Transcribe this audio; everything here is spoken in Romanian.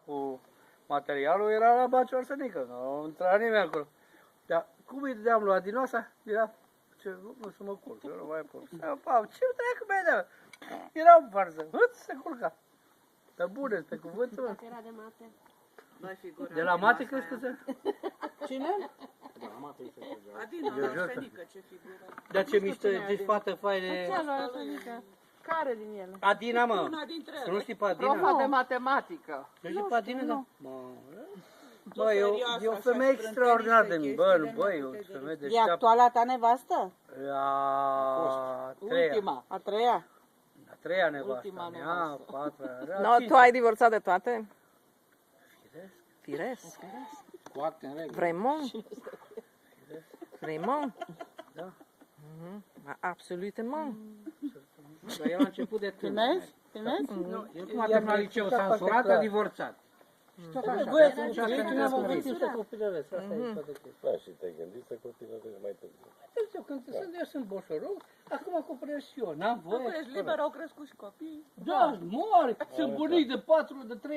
cu materialul, era la Baciu Arsenică, nu intra nimeni acolo. Dar cum îi dădeam lui Adinoasa, era, ce, nu să mă culc, eu nu mai pot. Ce dracu mai dea? Era în varză, se culca. Dar bune, pe cuvântul meu. Era de mate. De la mate crezi că se... Cine? Adina, Eu jur că- Arsenică, ce figură. Dar ce mișto, ce fată faine. Care din ele? Adina, mă. Una dintre Să nu ele. știi pe Adina? Profa de matematică. Nu știi pe Adina, da? Bă, serioasă, e o așa, femeie extraordinară de mine. Bă, chestiile băi, o noastre de femeie de E șteaptă. actuala ta nevastă? A treia. Ultima, a treia. A treia nevastă Ultima mea, nevastă. a patra. No, tu ai divorțat de toate? Firesc. Foarte în regulă. Vraiment? Vraiment? Da. Absolutement. Dar el a început de tânăr. Filmezi? Filmezi? El cum a terminat liceu, s-a însurat, a divorțat. Și tot așa. Băi, Și atunci ești când un a avăcut, scurit, da. să copilăresc. Asta e toată chestia. Da, și te-ai gândit să copilărești mai târziu. Eu sunt boșorog, acum copilăresc și eu, n-am voie. Acum ești liber, au crescut și copii. Da, mori, sunt bunic de 4, de 3